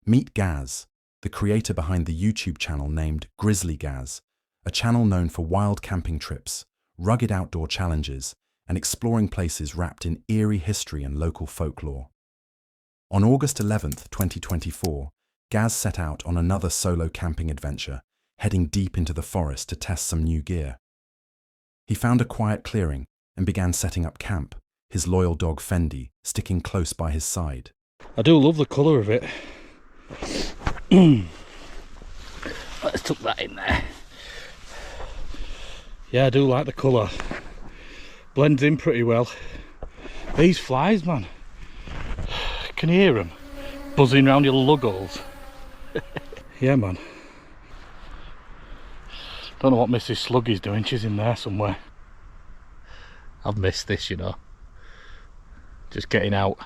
Meet Gaz, the creator behind the YouTube channel named Grizzly Gaz, a channel known for wild camping trips, rugged outdoor challenges, and exploring places wrapped in eerie history and local folklore. On August 11th, 2024, Gaz set out on another solo camping adventure, heading deep into the forest to test some new gear. He found a quiet clearing and began setting up camp, his loyal dog Fendi sticking close by his side. I do love the colour of it. Let's tuck that in there. Yeah, I do like the colour. Blends in pretty well. These flies, man. Can you hear them? Buzzing around your lug holes. Yeah, man. Don't know what Mrs. Sluggy's doing. She's in there somewhere. I've missed this, you know. Just getting out.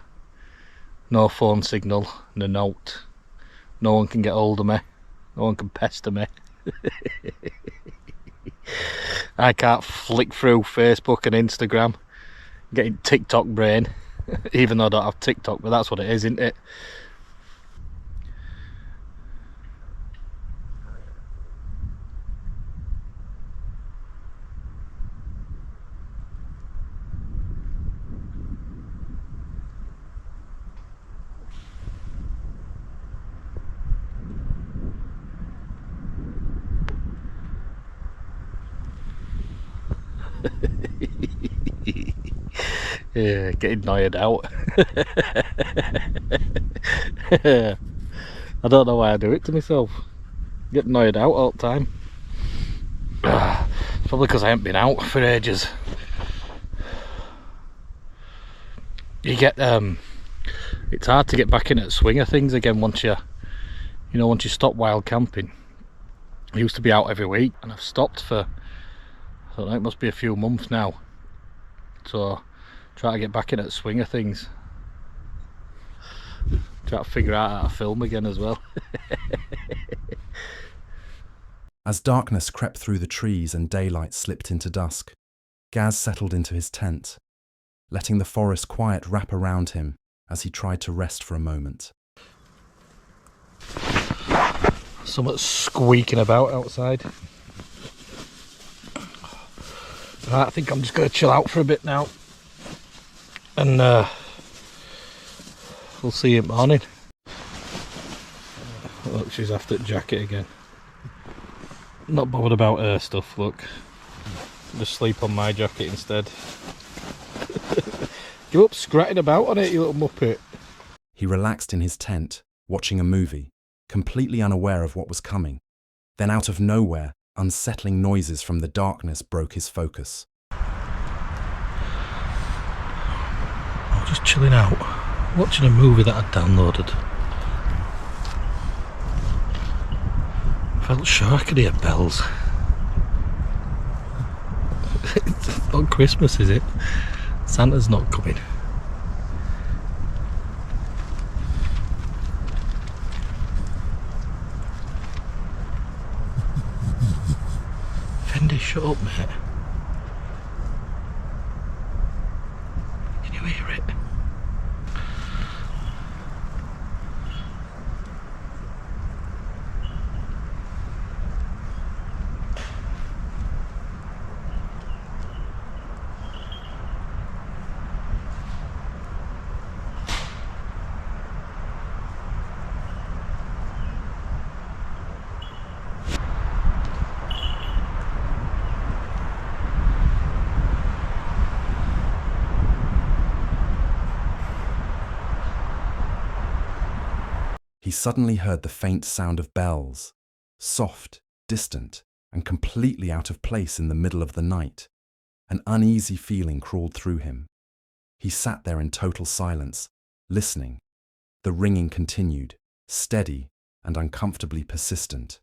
No phone signal, no note. No one can get hold of me. No one can pester me. I can't flick through Facebook and Instagram. Getting TikTok brain. Even though I don't have TikTok, but that's what it is, isn't it? Yeah, getting annoyed out. I don't know why I do it to myself. Get annoyed out all the time. It's probably because I haven't been out for ages. You get it's hard to get back in at swing of things again once you stop wild camping. I used to be out every week, and I've stopped for, I don't know, it must be a few months now. So try to get back in at the swing of things. Try to figure out how to film again as well. As darkness crept through the trees and daylight slipped into dusk, Gaz settled into his tent, letting the forest quiet wrap around him as he tried to rest for a moment. Something's squeaking about outside. Right, I think I'm just going to chill out for a bit now. And we'll see you in the morning. Look, she's after the jacket again. Not bothered about her stuff, look. Just sleep on my jacket instead. Give up scratching about on it, you little muppet. He relaxed in his tent, watching a movie, completely unaware of what was coming. Then out of nowhere, unsettling noises from the darkness broke his focus. I'm just chilling out, watching a movie that I'd downloaded. Felt sure I could hear bells. It's not Christmas, is it? Santa's not coming. Fendi, shut up, mate. Can you hear it? He suddenly heard the faint sound of bells, soft, distant, and completely out of place in the middle of the night. An uneasy feeling crawled through him. He sat there in total silence, listening. The ringing continued, steady and uncomfortably persistent.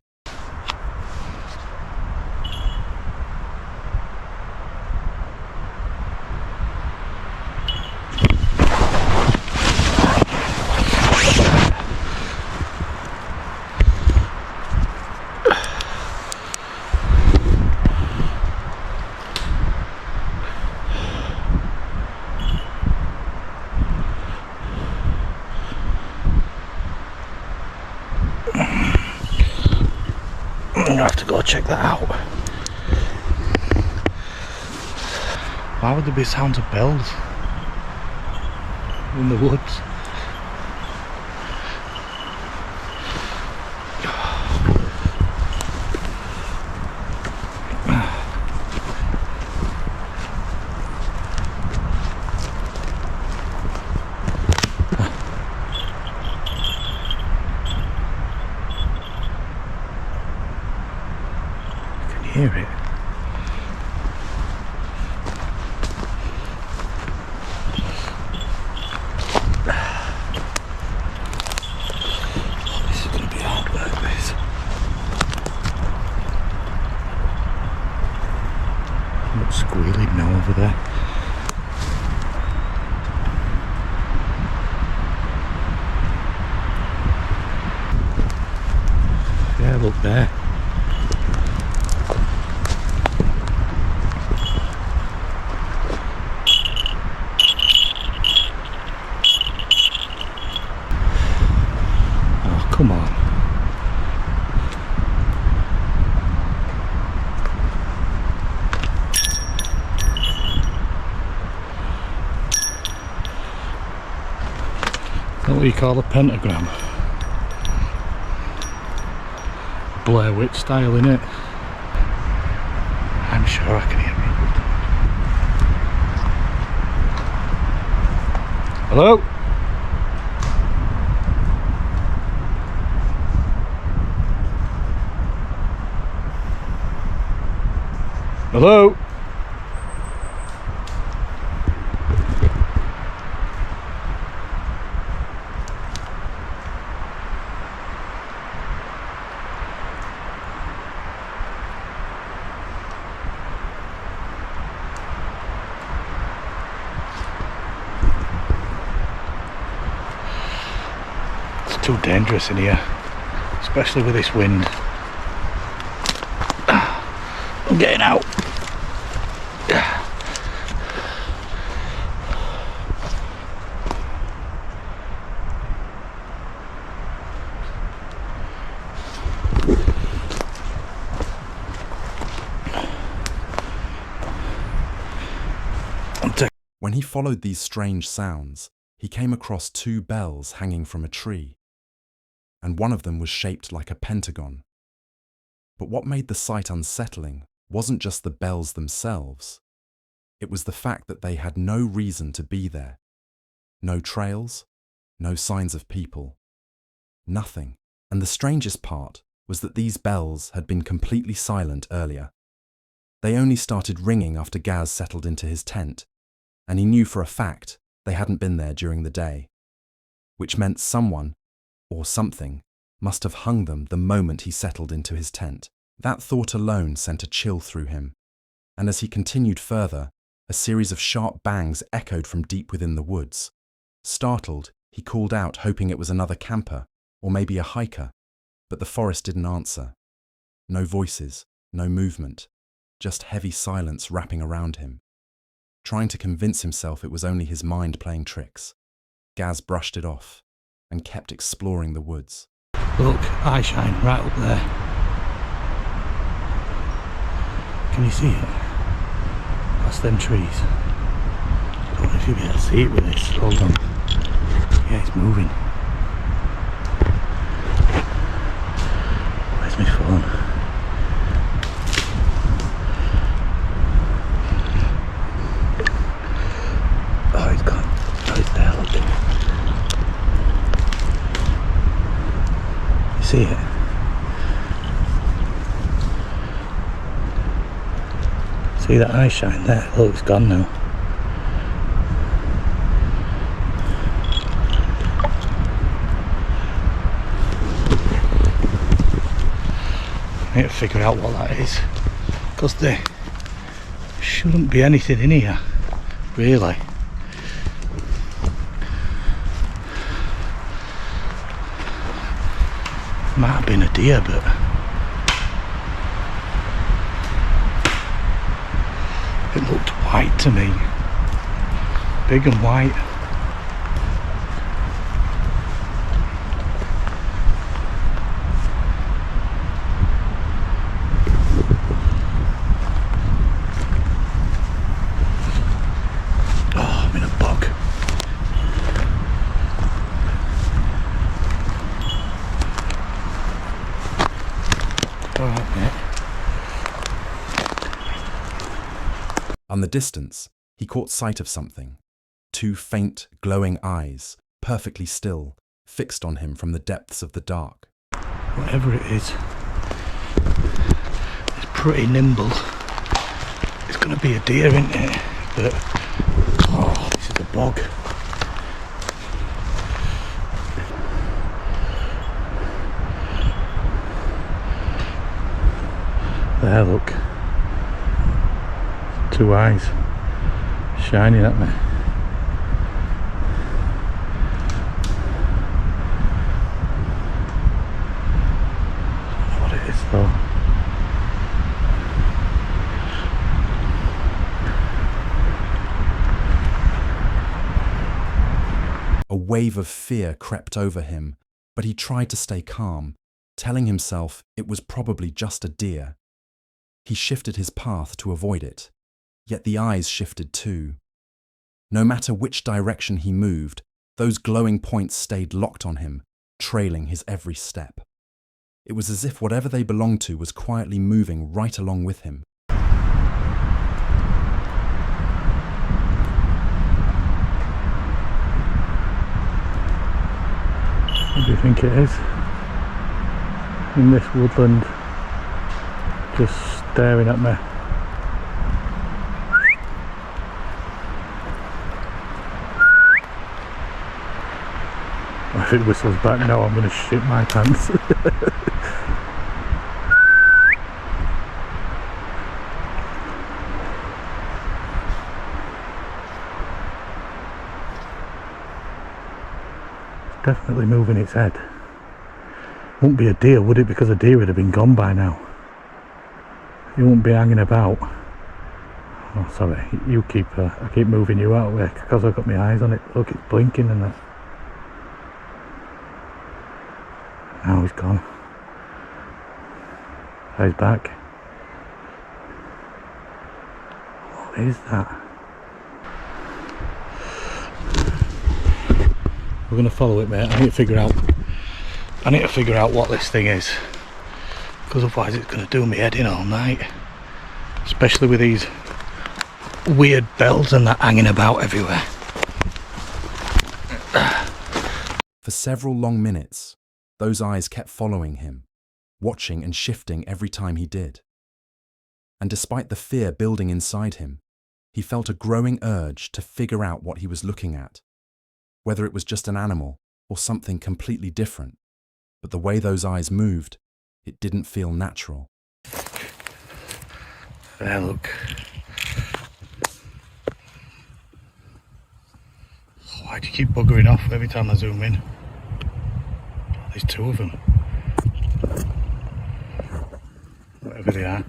I'm gonna have to go check that out. Why would there be sounds of bells in the woods? Hear it. This is going to be hard work, this. What's squealing now over there? Yeah, look there. Come on. Is that what you call a pentagram? Blair Witch style, innit? I'm sure I can hear it. Hello? Hello? It's too dangerous in here, especially with this wind. I'm getting out. When he followed these strange sounds, he came across 2 bells hanging from a tree, and one of them was shaped like a pentagon. But what made the sight unsettling wasn't just the bells themselves. It was the fact that they had no reason to be there. No trails, no signs of people, nothing. And the strangest part was that these bells had been completely silent earlier. They only started ringing after Gaz settled into his tent, and he knew for a fact they hadn't been there during the day, which meant someone, or something, must have hung them the moment he settled into his tent. That thought alone sent a chill through him, and as he continued further, a series of sharp bangs echoed from deep within the woods. Startled, he called out, hoping it was another camper, or maybe a hiker, but the forest didn't answer. No voices, no movement, just heavy silence wrapping around him. Trying to convince himself it was only his mind playing tricks, Gaz brushed it off and kept exploring the woods. Look, eye shine right up there. Can you see it? Past them trees. Don't know if you'll be able to see it with this. Hold on. Yeah, it's moving. Where's my phone? Oh, it's gone. Oh, it's there, look. You see it? See that eye shine there? Look, it's gone now. I need to figure out what that is, because there shouldn't be anything in here, really. Might have been a deer, but it looked white to me, big and white. From the distance, he caught sight of something. Two faint, glowing eyes, perfectly still, fixed on him from the depths of the dark. Whatever it is, it's pretty nimble. It's going to be a deer, isn't it? But, oh, this is a bog. There, look. Two eyes shining at me. I don't know what it is though. A wave of fear crept over him, but he tried to stay calm, telling himself it was probably just a deer. He shifted his path to avoid it, yet the eyes shifted too. No matter which direction he moved, those glowing points stayed locked on him, trailing his every step. It was as if whatever they belonged to was quietly moving right along with him. What do you think it is? In this woodland, just staring at me. If it whistles back now, I'm going to shit my pants. It's definitely moving its head. Wouldn't be a deer, would it? Because a deer would have been gone by now. He won't be hanging about. Oh, sorry, you keep. I keep moving you out of the way because I've got my eyes on it. Look, it's blinking and that. Now he's gone. He's back. What is that? We're gonna follow it, mate. I need to figure out what this thing is, because otherwise it's gonna do me head in all night. Especially with these weird bells and that hanging about everywhere. For several long minutes, those eyes kept following him, watching and shifting every time he did. And despite the fear building inside him, he felt a growing urge to figure out what he was looking at, whether it was just an animal or something completely different. But the way those eyes moved, it didn't feel natural. There, look. Why do you keep buggering off every time I zoom in? There's two of them. Whatever they are.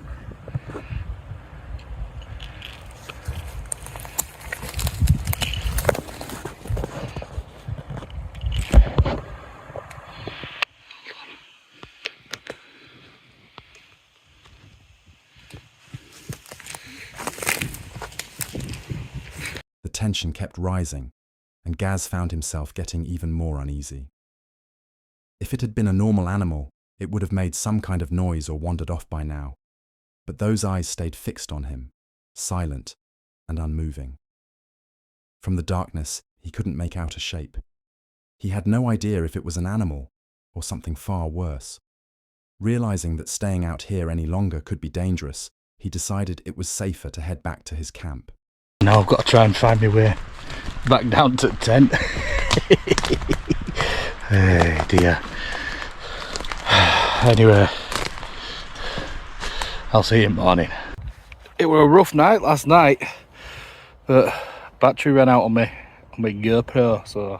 The tension kept rising, and Gaz found himself getting even more uneasy. If it had been a normal animal, it would have made some kind of noise or wandered off by now. But those eyes stayed fixed on him, silent and unmoving. From the darkness, he couldn't make out a shape. He had no idea if it was an animal or something far worse. Realizing that staying out here any longer could be dangerous, he decided it was safer to head back to his camp. Now I've got to try and find my way back down to the tent. Hey dear. Anyway, I'll see you in the morning. It were a rough night last night, but battery ran out on my GoPro, so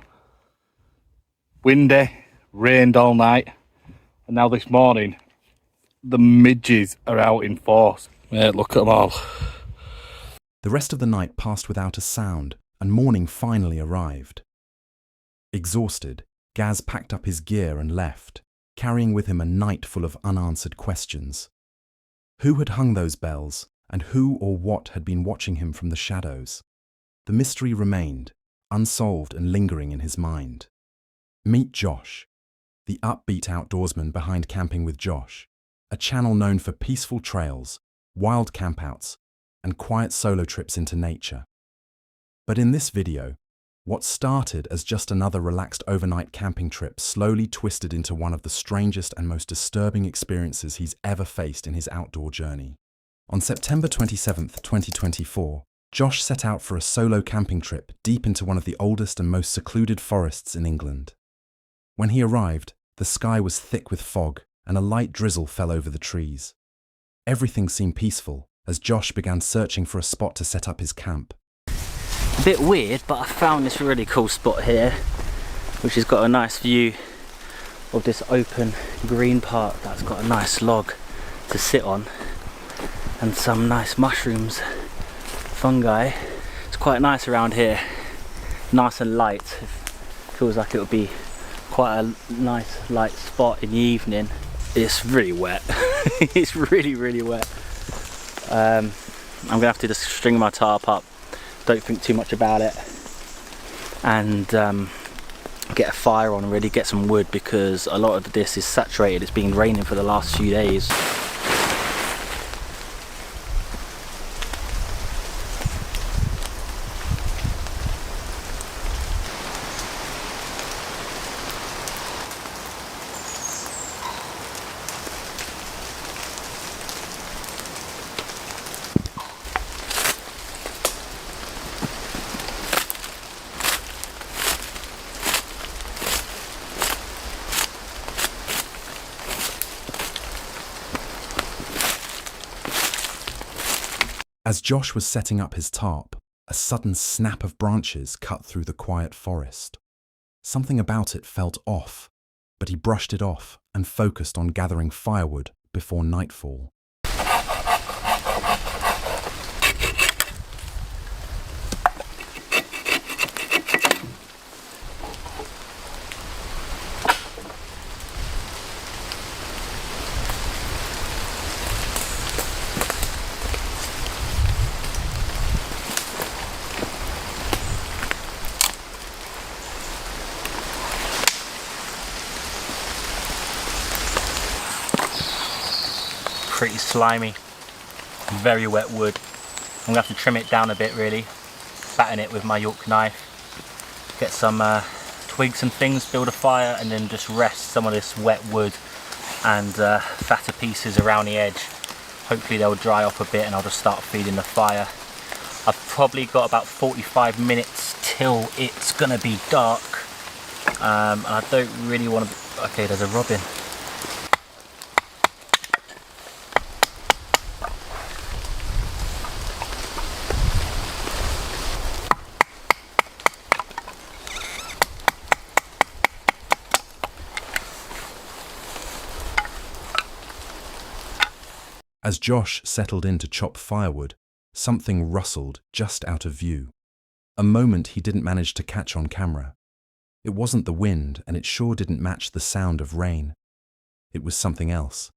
windy, rained all night, and now this morning the midges are out in force. Mate, look at them all. The rest of the night passed without a sound, and morning finally arrived. Exhausted, Gaz packed up his gear and left, carrying with him a night full of unanswered questions. Who had hung those bells, and who or what had been watching him from the shadows? The mystery remained, unsolved and lingering in his mind. Meet Josh, the upbeat outdoorsman behind Camping with Josh, a channel known for peaceful trails, wild campouts, and quiet solo trips into nature. But in this video, what started as just another relaxed overnight camping trip slowly twisted into one of the strangest and most disturbing experiences he's ever faced in his outdoor journey. On September 27th, 2024, Josh set out for a solo camping trip deep into one of the oldest and most secluded forests in England. When he arrived, the sky was thick with fog and a light drizzle fell over the trees. Everything seemed peaceful as Josh began searching for a spot to set up his camp. A bit weird, but I found this really cool spot here, which has got a nice view of this open green part that's got a nice log to sit on and some nice mushrooms, fungi. It's quite nice around here, nice and light. It feels like it would be quite a nice light spot in the evening. It's really wet. It's really wet. I'm gonna have to just string my tarp up, don't think too much about it, and get a fire on, really get some wood, because a lot of this is saturated. It's been raining for the last few days. As Josh was setting up his tarp, a sudden snap of branches cut through the quiet forest. Something about it felt off, but he brushed it off and focused on gathering firewood before nightfall. Pretty slimy, very wet wood. I'm gonna have to trim it down a bit, really, batten it with my York knife, get some twigs and things, build a fire, and then just rest some of this wet wood and fatter pieces around the edge. Hopefully they'll dry off a bit and I'll just start feeding the fire. I've probably got about 45 minutes till it's gonna be dark, and I don't really want to. Okay, there's a robin. As Josh settled in to chop firewood, something rustled just out of view. A moment he didn't manage to catch on camera. It wasn't the wind, and it sure didn't match the sound of rain. It was something else.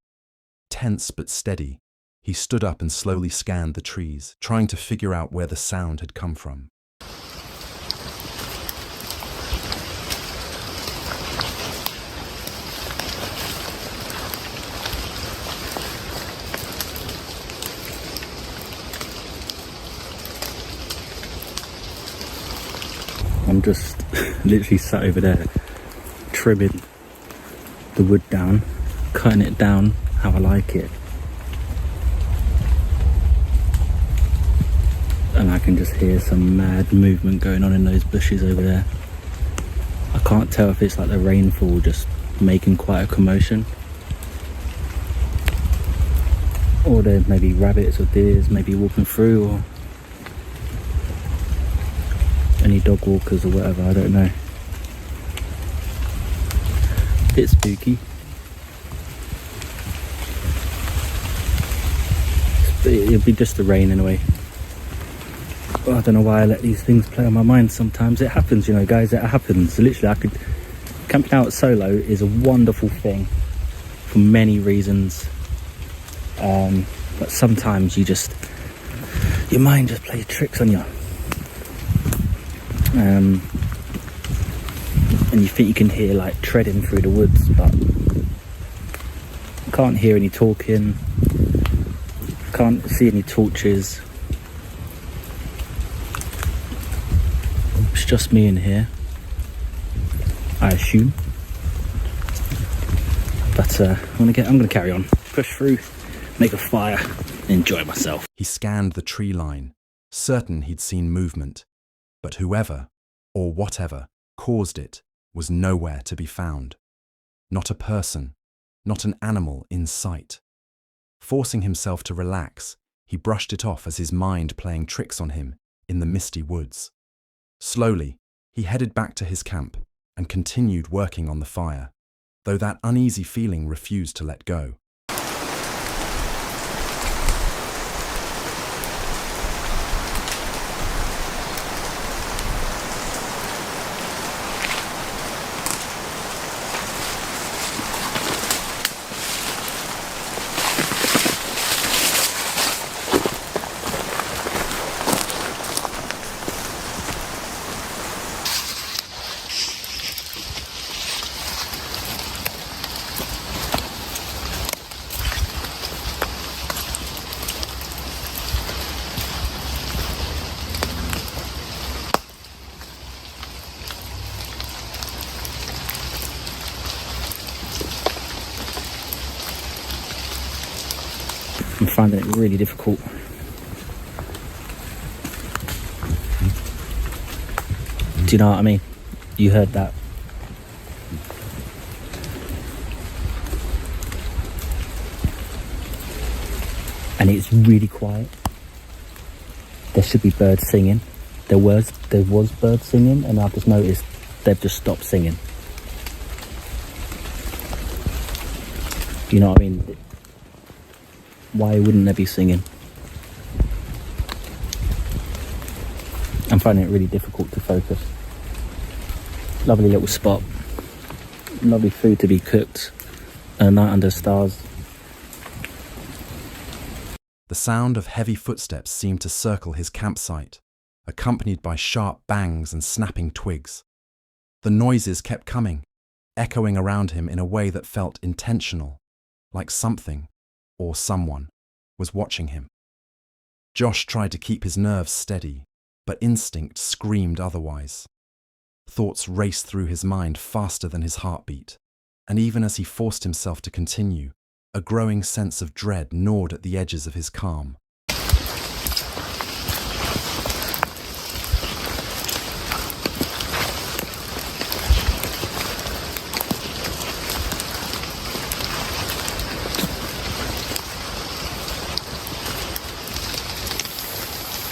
Tense but steady, he stood up and slowly scanned the trees, trying to figure out where the sound had come from. I'm just literally sat over there trimming the wood down, cutting it down how I like it, and I can just hear some mad movement going on in those bushes over there. I can't tell if it's like the rainfall just making quite a commotion, or there's maybe rabbits or deers maybe walking through, or any dog walkers or whatever, I don't know. Bit spooky. It'll be just the rain anyway. I don't know why I let these things play on my mind sometimes. It happens, you know, guys, it happens. Literally, camping out solo is a wonderful thing for many reasons. But sometimes your mind just plays tricks on you. And you think you can hear like treading through the woods, but you can't hear any talking, can't see any torches, just me in here, I assume. But I'm gonna carry on, push through, make a fire, enjoy myself. He scanned the tree line, certain he'd seen movement, but whoever, or whatever, caused it was nowhere to be found. Not a person, not an animal in sight. Forcing himself to relax, he brushed it off as his mind playing tricks on him in the misty woods. Slowly, he headed back to his camp and continued working on the fire, though that uneasy feeling refused to let go. I'm finding it really difficult. Do you know what I mean? You heard that. And it's really quiet. There should be birds singing. There was birds singing, and I've just noticed they've just stopped singing. You know what I mean? Why wouldn't they be singing? I'm finding it really difficult to focus. Lovely little spot. Lovely food to be cooked. A night under stars. The sound of heavy footsteps seemed to circle his campsite, accompanied by sharp bangs and snapping twigs. The noises kept coming, echoing around him in a way that felt intentional, like something, or someone, was watching him. Josh tried to keep his nerves steady, but instinct screamed otherwise. Thoughts raced through his mind faster than his heartbeat, and even as he forced himself to continue, a growing sense of dread gnawed at the edges of his calm.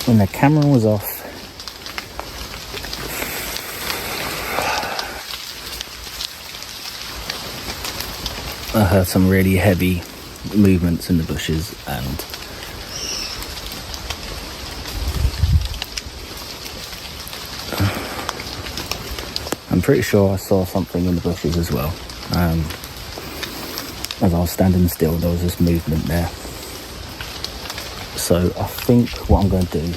When the camera was off, I heard some really heavy movements in the bushes, and I'm pretty sure I saw something in the bushes as well. As I was standing still, there was this movement there. So I think what I'm going to do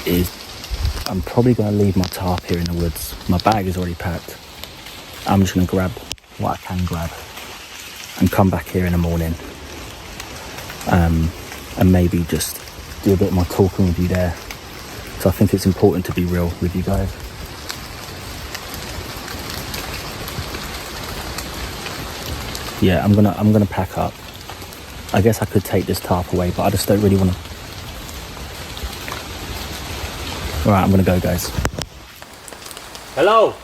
is I'm probably going to leave my tarp here in the woods. My bag is already packed. I'm just going to grab what I can grab and come back here in the morning, and maybe just do a bit more talking with you there. So I think it's important to be real with you guys. Yeah, I'm gonna pack up. I guess I could take this tarp away, but I just don't really want to. Alright, I'm gonna go, guys. Hello?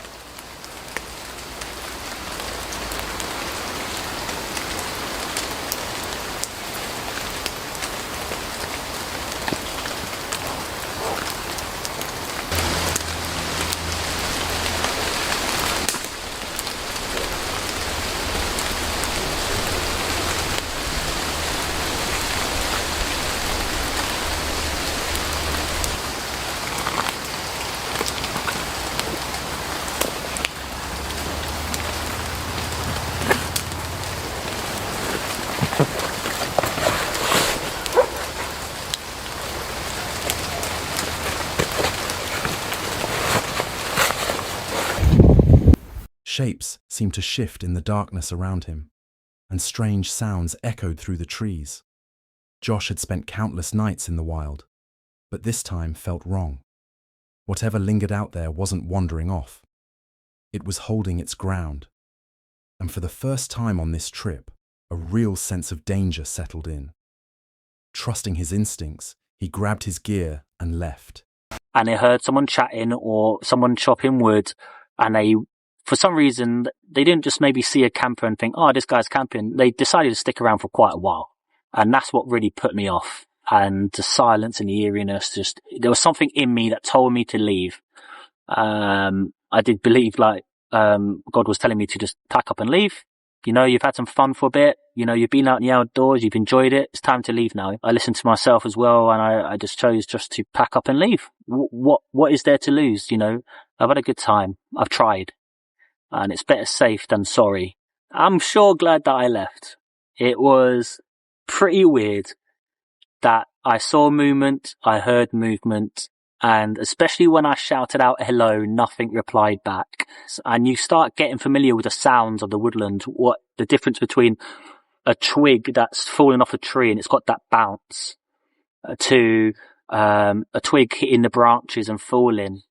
Shapes seemed to shift in the darkness around him, and strange sounds echoed through the trees. Josh had spent countless nights in the wild, but this time felt wrong. Whatever lingered out there wasn't wandering off. It was holding its ground. And for the first time on this trip, a real sense of danger settled in. Trusting his instincts, he grabbed his gear and left. And they heard someone chatting or someone chopping wood, and they, for some reason, they didn't just maybe see a camper and think, oh, this guy's camping. They decided to stick around for quite a while. And that's what really put me off. And the silence and the eeriness, there was something in me that told me to leave. I did believe God was telling me to just pack up and leave. You know, you've had some fun for a bit. You know, you've been out in the outdoors. You've enjoyed it. It's time to leave now. I listened to myself as well, and I just chose just to pack up and leave. What is there to lose? You know, I've had a good time. I've tried, and it's better safe than sorry. I'm sure glad that I left. It was pretty weird that I saw movement, I heard movement, and especially when I shouted out hello, nothing replied back. And you start getting familiar with the sounds of the woodland, what the difference between a twig that's fallen off a tree and it's got that bounce to a twig hitting the branches and falling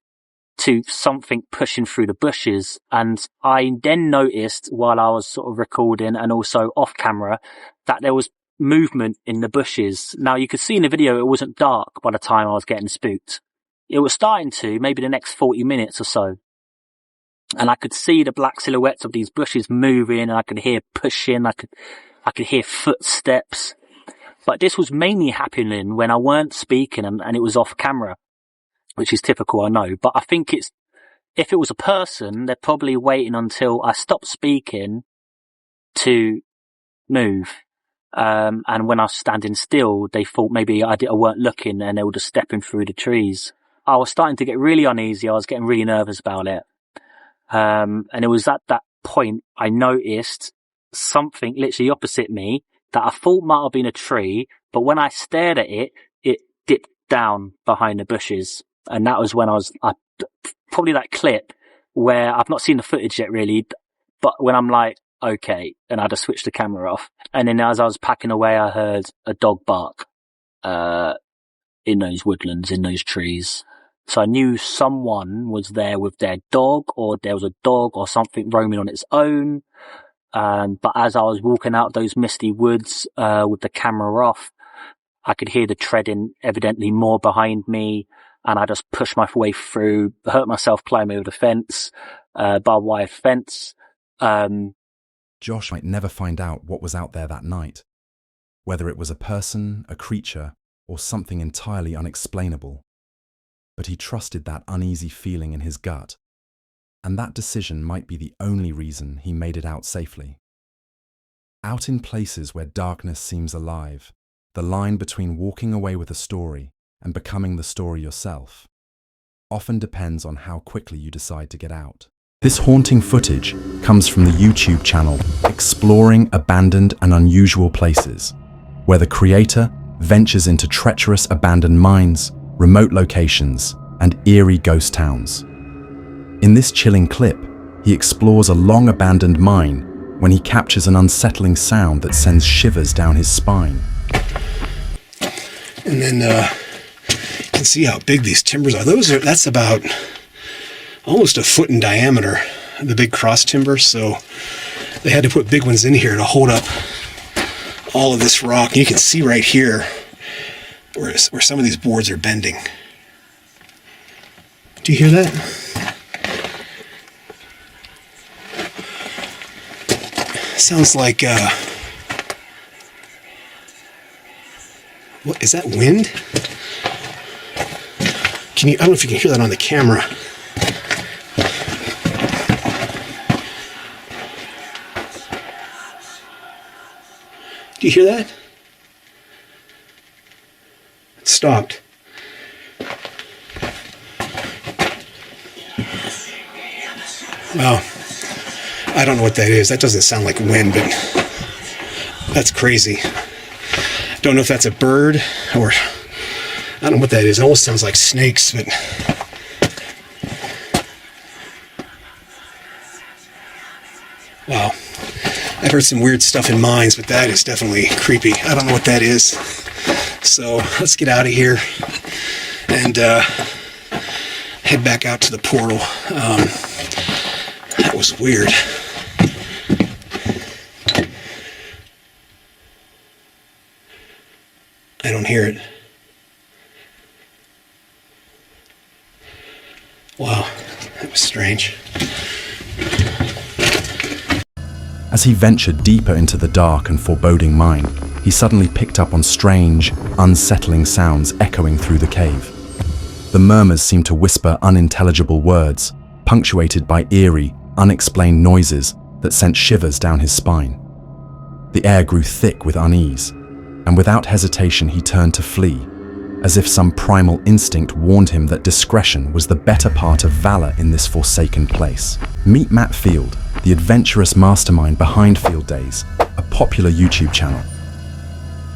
to something pushing through the bushes. And I then noticed while I was sort of recording and also off camera that there was movement in the bushes. Now you could see in the video it wasn't dark by the time I was getting spooked. It was starting to, maybe the next 40 minutes or so. And I could see the black silhouettes of these bushes moving, and I could hear pushing, I could hear footsteps. But this was mainly happening when I weren't speaking and it was off camera, which is typical, I know. But I think if it was a person, they're probably waiting until I stopped speaking to move. And when I was standing still, they thought maybe I weren't looking and they were just stepping through the trees. I was starting to get really uneasy. I was getting really nervous about it. And it was at that point I noticed something literally opposite me that I thought might have been a tree, but when I stared at it, it dipped down behind the bushes. And that was when probably that clip where I've not seen the footage yet really, but when I'm like, okay, and I just switched the camera off. And then as I was packing away, I heard a dog bark, in those woodlands, in those trees. So I knew someone was there with their dog, or there was a dog or something roaming on its own. But as I was walking out those misty woods, with the camera off, I could hear the treading evidently more behind me. And I just pushed my way through, hurt myself climbing over the fence, barbed wire fence. Josh might never find out what was out there that night, whether it was a person, a creature, or something entirely unexplainable. But he trusted that uneasy feeling in his gut, and that decision might be the only reason he made it out safely. Out in places where darkness seems alive, the line between walking away with a story and becoming the story yourself often depends on how quickly you decide to get out. This haunting footage comes from the YouTube channel Exploring Abandoned and Unusual Places, where the creator ventures into treacherous abandoned mines, remote locations, and eerie ghost towns. In this chilling clip, he explores a long-abandoned mine when he captures an unsettling sound that sends shivers down his spine. And then you can see how big these timbers are. That's about almost a foot in diameter, the big cross timbers. So they had to put big ones in here to hold up all of this rock. And you can see right here where some of these boards are bending. Do you hear that? Sounds like, what, is that wind? I don't know if you can hear that on the camera. Do you hear that? It stopped. Well, I don't know what that is. That doesn't sound like wind, but that's crazy. Don't know if that's a bird or I don't know what that is. It almost sounds like snakes, but wow. I've heard some weird stuff in mines, but that is definitely creepy. I don't know what that is. So let's get out of here and head back out to the portal. That was weird. I don't hear it. Wow, that was strange. As he ventured deeper into the dark and foreboding mine, he suddenly picked up on strange, unsettling sounds echoing through the cave. The murmurs seemed to whisper unintelligible words, punctuated by eerie, unexplained noises that sent shivers down his spine. The air grew thick with unease, and without hesitation he turned to flee, as if some primal instinct warned him that discretion was the better part of valor in this forsaken place. Meet Matt Field, the adventurous mastermind behind Field Days, a popular YouTube channel.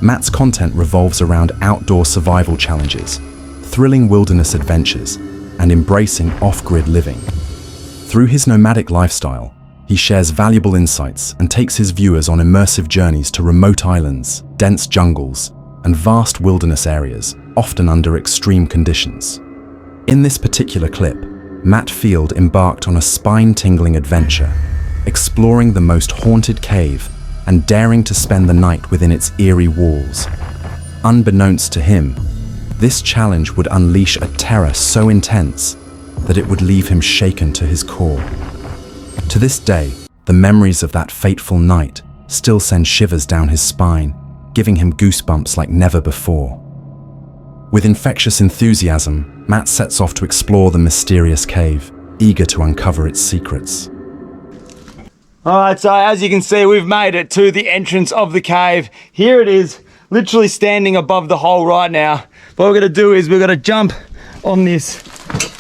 Matt's content revolves around outdoor survival challenges, thrilling wilderness adventures, and embracing off-grid living. Through his nomadic lifestyle, he shares valuable insights and takes his viewers on immersive journeys to remote islands, dense jungles, and vast wilderness areas, often under extreme conditions. In this particular clip, Matt Field embarked on a spine-tingling adventure, exploring the most haunted cave and daring to spend the night within its eerie walls. Unbeknownst to him, this challenge would unleash a terror so intense that it would leave him shaken to his core. To this day, the memories of that fateful night still send shivers down his spine, giving him goosebumps like never before. With infectious enthusiasm, Matt sets off to explore the mysterious cave, eager to uncover its secrets. Alright, so as you can see, we've made it to the entrance of the cave. Here it is, literally standing above the hole right now. What we're gonna do is we're gonna jump on this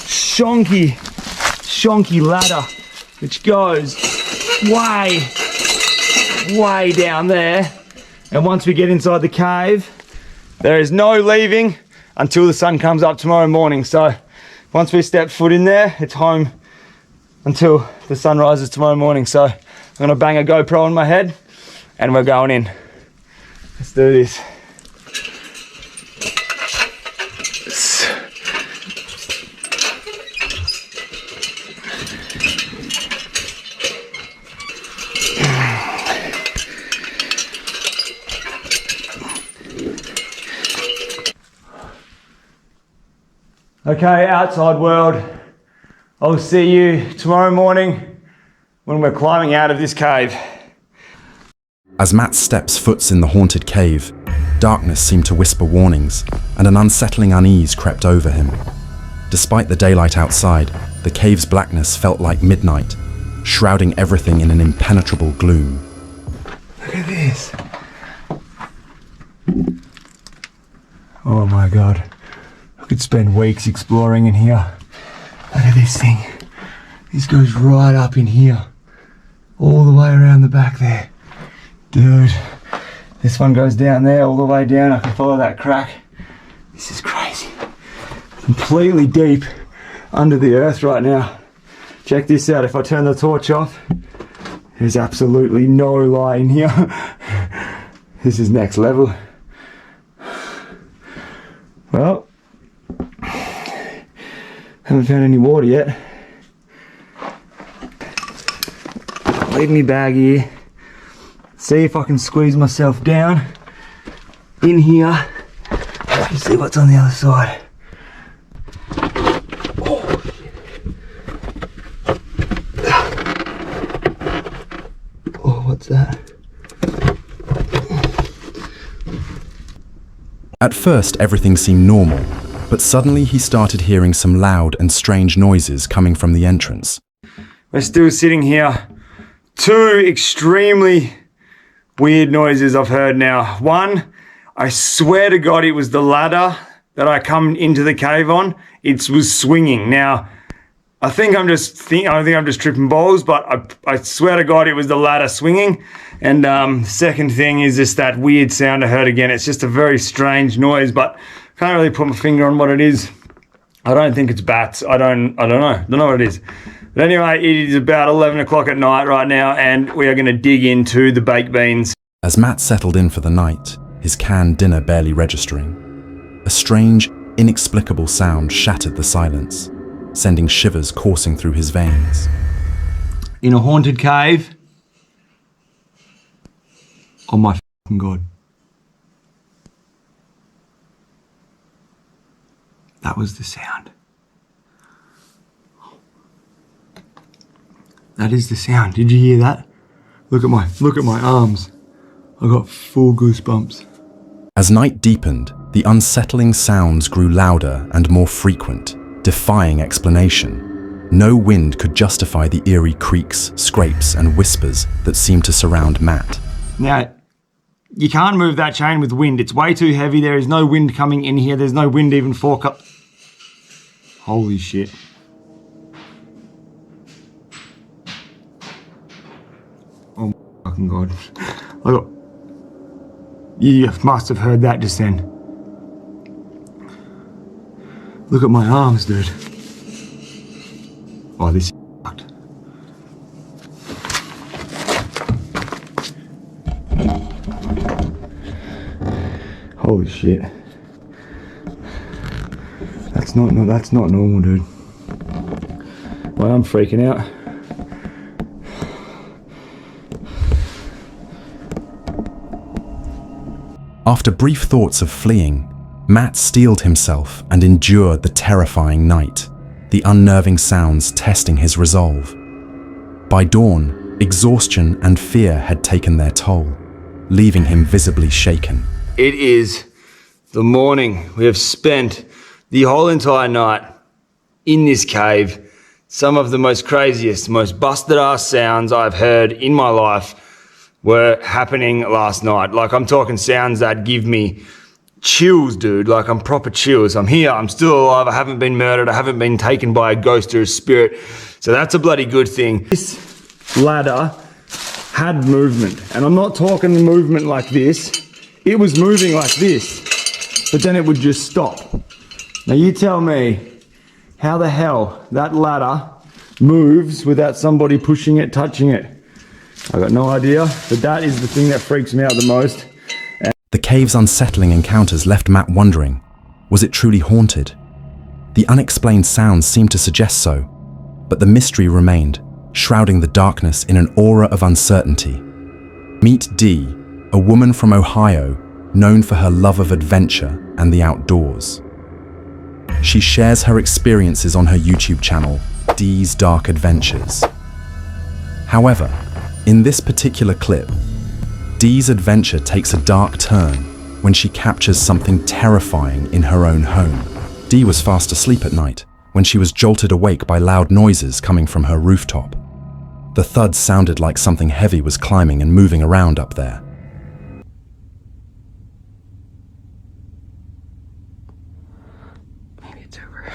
shonky ladder, which goes way down there. And once we get inside the cave, there is no leaving until the sun comes up tomorrow morning. So once we step foot in there, it's home until the sun rises tomorrow morning. So I'm gonna bang a GoPro on my head and we're going in. Let's do this. Okay, outside world, I'll see you tomorrow morning when we're climbing out of this cave. As Matt steps foot in the haunted cave, darkness seemed to whisper warnings, and an unsettling unease crept over him. Despite the daylight outside, the cave's blackness felt like midnight, shrouding everything in an impenetrable gloom. Look at this. Oh my God. I could spend weeks exploring in here. Look at this thing. This goes right up in here. All the way around the back there. Dude, this one goes down there, all the way down. I can follow that crack. This is crazy. Completely deep under the earth right now. Check this out. If I turn the torch off, there's absolutely no light in here. This is next level. Well, haven't found any water yet. Leave me bag here. See if I can squeeze myself down in here. Let's see what's on the other side. Oh, shit. Oh, what's that? At first, everything seemed normal, but suddenly he started hearing some loud and strange noises coming from the entrance. We're still sitting here. Two extremely weird noises I've heard now. One, I swear to God it was the ladder that I come into the cave on. It was swinging. Now, I think I'm just tripping balls, but I swear to God it was the ladder swinging. And second thing is just that weird sound I heard again. It's just a very strange noise, but can't really put my finger on what it is. I don't think it's bats. I don't know what it is. But anyway, it is about 11 o'clock at night right now, and we are going to dig into the baked beans. As Matt settled in for the night, his canned dinner barely registering, a strange, inexplicable sound shattered the silence. sending shivers coursing through his veins. In a haunted cave? Oh my fucking God. That was the sound. That is the sound. Did you hear that? Look at my arms. I got full goosebumps. As night deepened, the unsettling sounds grew louder and more frequent, defying explanation. No wind could justify the eerie creaks, scrapes, and whispers that seemed to surround Matt. Now, you can't move that chain with wind. It's way too heavy. There is no wind coming in here. There's no wind even Holy shit. Oh my fucking God. You must have heard that just then. Look at my arms, dude. Oh, this is fucked. Holy shit. That's not normal, dude. Well, I'm freaking out. After brief thoughts of fleeing, Matt steeled himself and endured the terrifying night, the unnerving sounds testing his resolve. By dawn, exhaustion and fear had taken their toll, leaving him visibly shaken. It is the morning. We have spent the whole entire night in this cave. Some of the most craziest, most busted ass sounds I've heard in my life were happening last night. Like, I'm talking sounds that give me chills, dude. Like, I'm proper chills. I'm here, I'm still alive, I haven't been murdered, I haven't been taken by a ghost or a spirit. So that's a bloody good thing. This ladder had movement, and I'm not talking movement like this. It was moving like this, but then it would just stop. Now you tell me how the hell that ladder moves without somebody pushing it, touching it. I got no idea, but that is the thing that freaks me out the most. The cave's unsettling encounters left Matt wondering, was it truly haunted? The unexplained sounds seemed to suggest so, but the mystery remained, shrouding the darkness in an aura of uncertainty. Meet Dee, a woman from Ohio, known for her love of adventure and the outdoors. She shares her experiences on her YouTube channel, Dee's Dark Adventures. However, in this particular clip, Dee's adventure takes a dark turn when she captures something terrifying in her own home. Dee was fast asleep at night when she was jolted awake by loud noises coming from her rooftop. The thuds sounded like something heavy was climbing and moving around up there. Maybe it's over.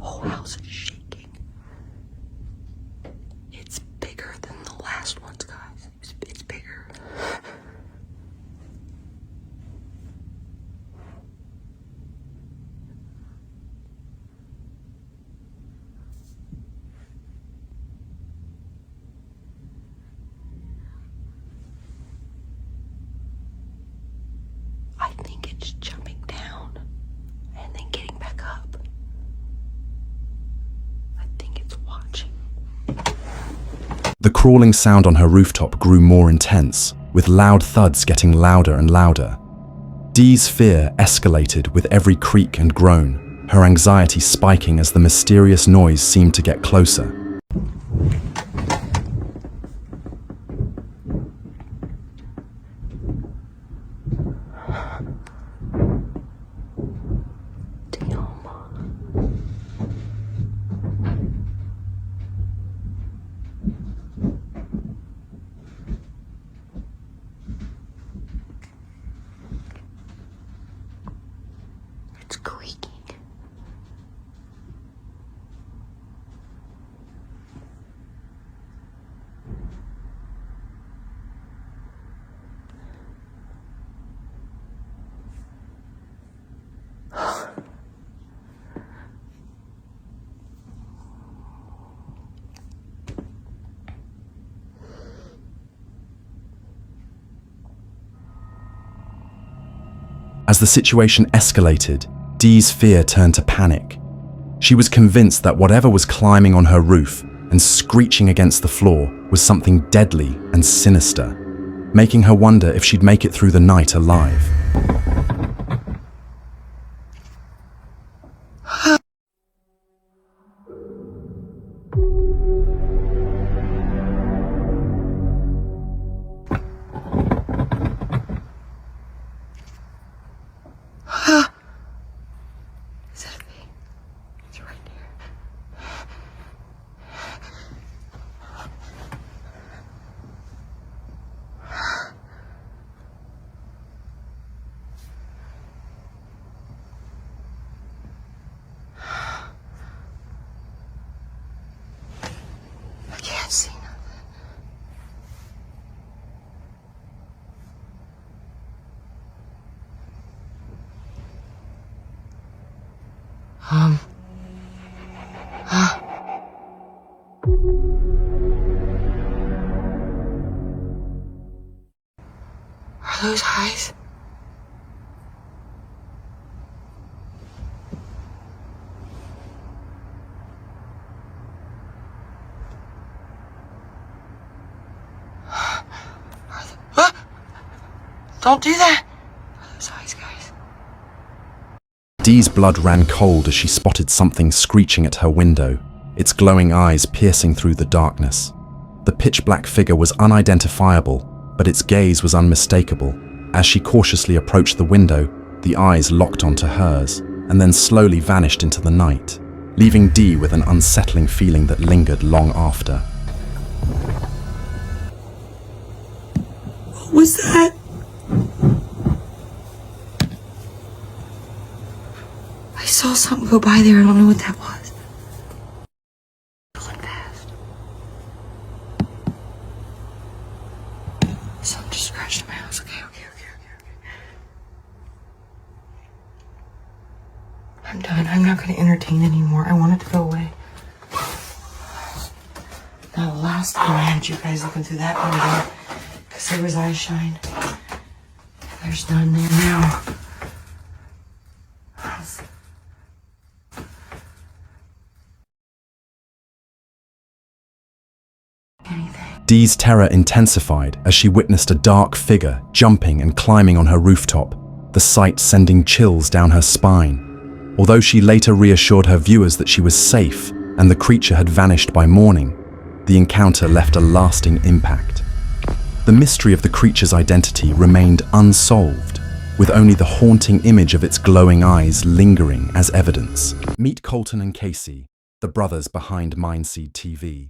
Whole house is shaking. It's bigger than the last ones, guys. It's bigger. I think it's jumping down and then getting back up. I think it's watching. The crawling sound on her rooftop grew more intense, with loud thuds getting louder and louder. Dee's fear escalated with every creak and groan, her anxiety spiking as the mysterious noise seemed to get closer. It's creaking. As the situation escalated, Dee's fear turned to panic. She was convinced that whatever was climbing on her roof and screeching against the floor was something deadly and sinister, making her wonder if she'd make it through the night alive. Are those eyes? Don't do that! Are those eyes, guys? Dee's blood ran cold as she spotted something screeching at her window, its glowing eyes piercing through the darkness. The pitch-black figure was unidentifiable, but its gaze was unmistakable. As she cautiously approached the window, the eyes locked onto hers, and then slowly vanished into the night, leaving Dee with an unsettling feeling that lingered long after. What was that? I saw something go by there. I don't know what that was. It went fast. Something just scratched my house. Okay. I'm done. I'm not going to entertain anymore. I want it to go away. Now, the last time I had you guys looking through that window, because there was eye shine. And there's none there now. Dee's terror intensified as she witnessed a dark figure jumping and climbing on her rooftop, the sight sending chills down her spine. Although she later reassured her viewers that she was safe and the creature had vanished by morning, the encounter left a lasting impact. The mystery of the creature's identity remained unsolved, with only the haunting image of its glowing eyes lingering as evidence. Meet Colton and Casey, the brothers behind Mindseed TV.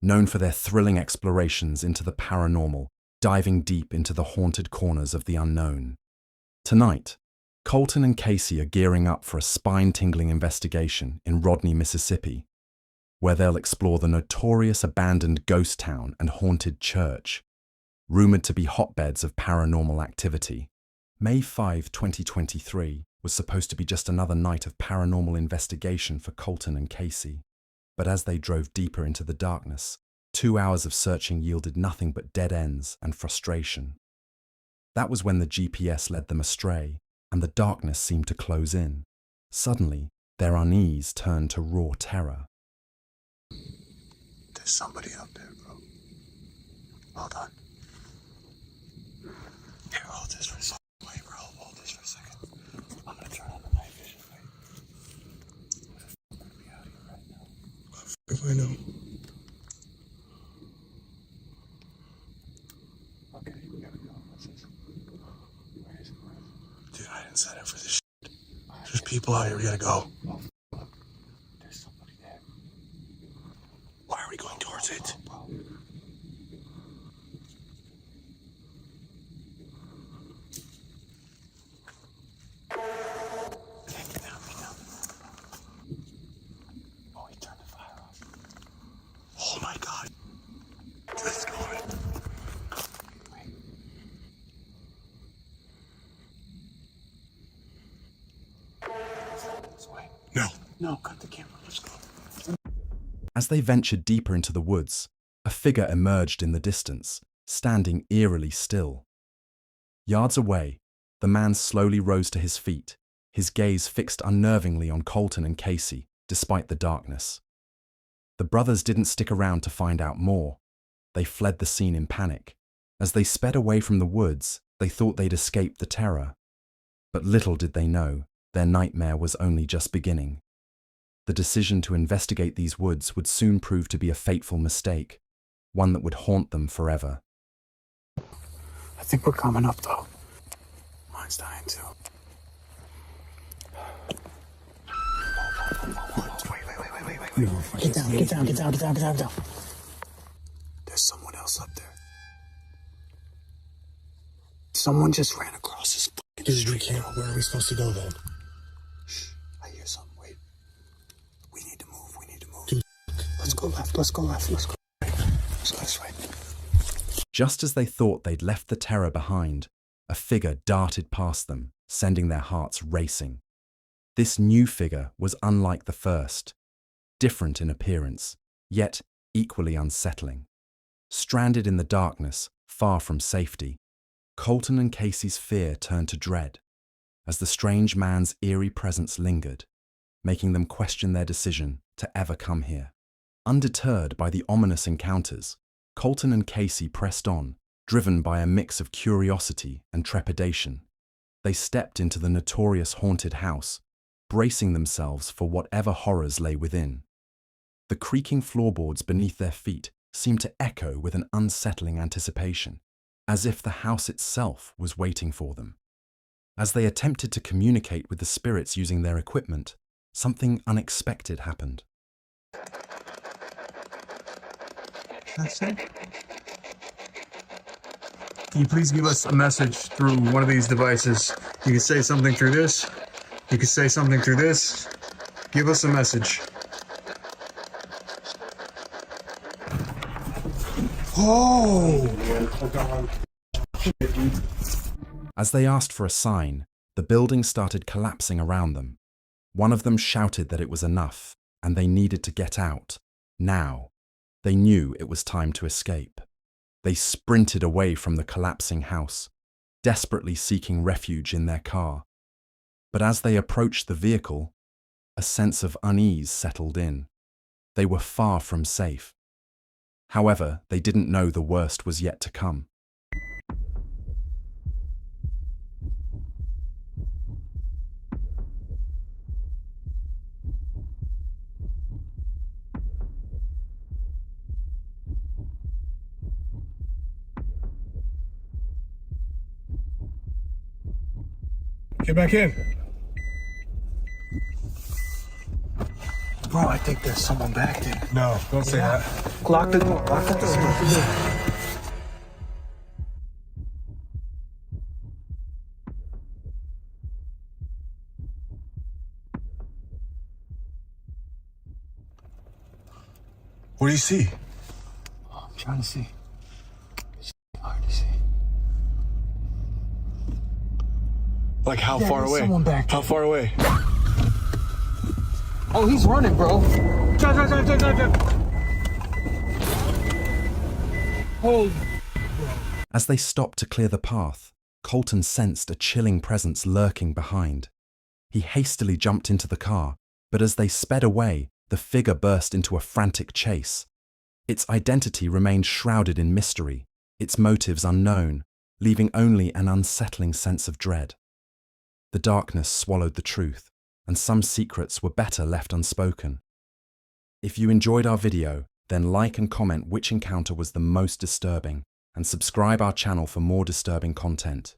Known for their thrilling explorations into the paranormal, diving deep into the haunted corners of the unknown. Tonight, Colton and Casey are gearing up for a spine-tingling investigation in Rodney, Mississippi, where they'll explore the notorious abandoned ghost town and haunted church, rumored to be hotbeds of paranormal activity. May 5, 2023 was supposed to be just another night of paranormal investigation for Colton and Casey. But as they drove deeper into the darkness, 2 hours of searching yielded nothing but dead ends and frustration. That was when the GPS led them astray, and the darkness seemed to close in. Suddenly, their unease turned to raw terror. There's somebody out there, bro. Hold on. Here, hold this for a second. Wait, bro, hold this for a second. I'm gonna turn on the night vision, wait. Where the fuck would be out here right now? If I know. Okay, we gotta go. What's this? Where is it? Dude, I didn't sign up for this shit. There's people out here, we gotta go. Oh, there's somebody there. Why are we going towards it? Oh, he turned the fire off. Oh my god. Let's go. Wait. This way. No, cut the camera. Let's go. As they ventured deeper into the woods, a figure emerged in the distance, standing eerily still. Yards away, The man slowly rose to his feet, his gaze fixed unnervingly on Colton and Casey, despite the darkness. The brothers didn't stick around to find out more. They fled the scene in panic. As they sped away from the woods, they thought they'd escaped the terror. But little did they know, their nightmare was only just beginning. The decision to investigate these woods would soon prove to be a fateful mistake, one that would haunt them forever. I think we're coming up, though. Mine's dying, too. Wait. Get down. There's someone else up there. Someone just ran across this fucking street. Where are we supposed to go, then? Shh, I hear something. Wait. We need to move. Dude, let's go left. Let's go right. Let's go this way. Just as they thought they'd left the terror behind, a figure darted past them, sending their hearts racing. This new figure was unlike the first, different in appearance, yet equally unsettling. Stranded in the darkness, far from safety, Colton and Casey's fear turned to dread, as the strange man's eerie presence lingered, making them question their decision to ever come here. Undeterred by the ominous encounters, Colton and Casey pressed on, driven by a mix of curiosity and trepidation. They stepped into the notorious haunted house, bracing themselves for whatever horrors lay within. The creaking floorboards beneath their feet seemed to echo with an unsettling anticipation, as if the house itself was waiting for them. As they attempted to communicate with the spirits using their equipment, something unexpected happened. That's it. Can you please give us a message through one of these devices? You can say something through this. You can say something through this. Give us a message. Oh! As they asked for a sign, the building started collapsing around them. One of them shouted that it was enough, and they needed to get out, now. They knew it was time to escape. They sprinted away from the collapsing house, desperately seeking refuge in their car. But as they approached the vehicle, a sense of unease settled in. They were far from safe. However, they didn't know the worst was yet to come. Get back in. Bro, I think there's someone back there. No, don't say that. Lock the door. Lock the door. What do you see? I'm trying to see. It's hard to see. Like how far there's away? someone back there. How far away? Oh, he's running, bro. Holy. As they stopped to clear the path, Colton sensed a chilling presence lurking behind. He hastily jumped into the car, but as they sped away, the figure burst into a frantic chase. Its identity remained shrouded in mystery, its motives unknown, leaving only an unsettling sense of dread. The darkness swallowed the truth, and some secrets were better left unspoken. If you enjoyed our video, then like and comment which encounter was the most disturbing, and subscribe our channel for more disturbing content.